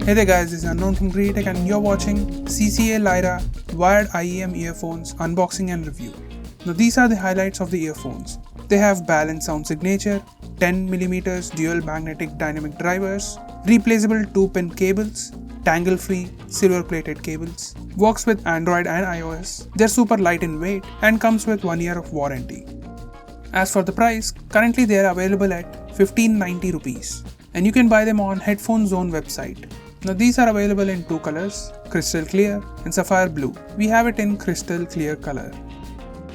Hey there guys, this is Unknown from GreedyTech and you're watching CCA Lyra wired IEM earphones unboxing and review. Now these are the highlights of the earphones. They have balanced sound signature, 10mm dual magnetic dynamic drivers, replaceable 2-pin cables, tangle-free silver-plated cables, works with Android and iOS, they're super light in weight and comes with 1 year of warranty. As for the price, currently they are available at 1590 rupees and you can buy them on Headphone Zone website. Now these are available in two colors, crystal clear and sapphire blue. We have it in crystal clear color.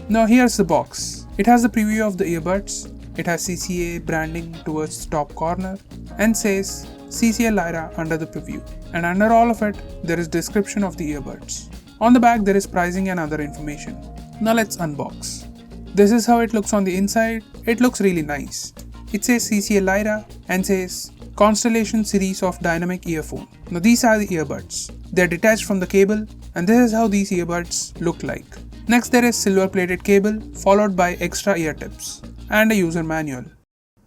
Now here's the box. It has the preview of the earbuds. It has CCA branding towards the top corner and says CCA Lyra under the preview. And under all of it, there is description of the earbuds. On the back there is pricing and other information. Now let's unbox. This is how it looks on the inside. It looks really nice. It says CCA Lyra and says Constellation series of dynamic earphone. Now these are the earbuds. They are detached from the cable and this is how these earbuds look like. Next there is silver plated cable followed by extra ear tips and a user manual.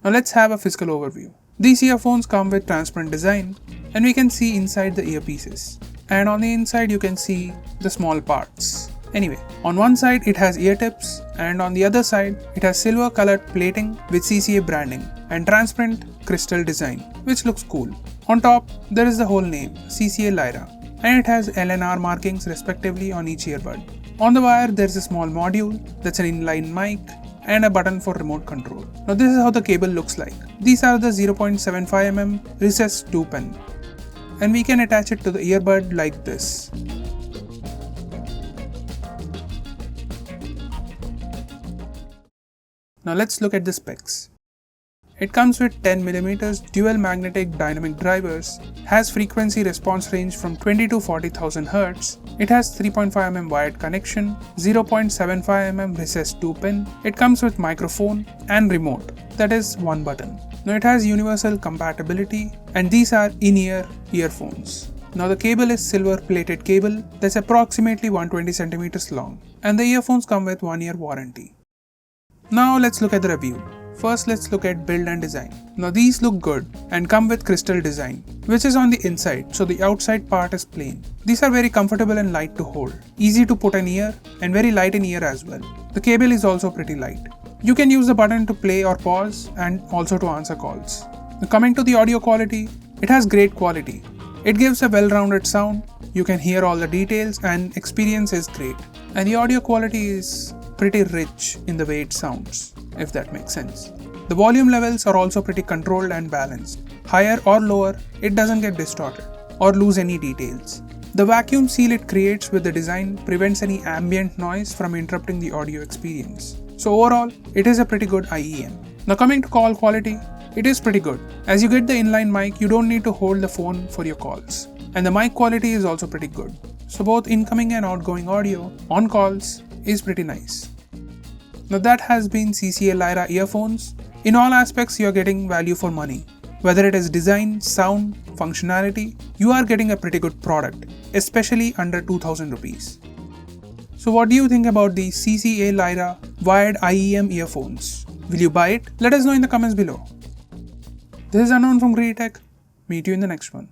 Now let's have a physical overview. These earphones come with transparent design and we can see inside the earpieces. And on the inside you can see the small parts. Anyway, on one side it has ear tips and on the other side it has silver colored plating with CCA branding and transparent crystal design, which looks cool. On top there is the whole name CCA Lyra and it has LNR markings respectively on each earbud. On the wire there is a small module that's an inline mic and a button for remote control. Now this is how the cable looks like. These are the 0.75mm recessed 2-pin and we can attach it to the earbud like this. Now let's look at the specs. It comes with 10mm dual magnetic dynamic drivers, has frequency response range from 20 to 40,000 Hz, it has 3.5mm wired connection, 0.75mm recessed 2-pin, it comes with microphone and remote, that is one button. Now it has universal compatibility and these are in-ear earphones. Now the cable is silver plated cable that's approximately 120 cm long and the earphones come with 1 year warranty. Now let's look at the review. First let's look at build and design. Now these look good and come with crystal design, which is on the inside, so the outside part is plain. These are very comfortable and light to hold, easy to put in ear and very light in ear as well. The cable is also pretty light. You can use the button to play or pause and also to answer calls. Now coming to the audio quality, it has great quality. It gives a well-rounded sound, you can hear all the details and experience is great. And the audio quality is pretty rich in the way it sounds, if that makes sense. The volume levels are also pretty controlled and balanced. Higher or lower, it doesn't get distorted or lose any details. The vacuum seal it creates with the design prevents any ambient noise from interrupting the audio experience. So overall, it is a pretty good IEM. Now coming to call quality, it is pretty good. As you get the inline mic, you don't need to hold the phone for your calls. And the mic quality is also pretty good. So both incoming and outgoing audio on calls is pretty nice. Now that has been CCA Lyra earphones. In all aspects you are getting value for money. Whether it is design, sound, functionality, you are getting a pretty good product, especially under 2000 rupees. So what do you think about the CCA Lyra wired IEM earphones? Will you buy it? Let us know in the comments below. This is Unknown from GreedyTech. Meet you in the next one.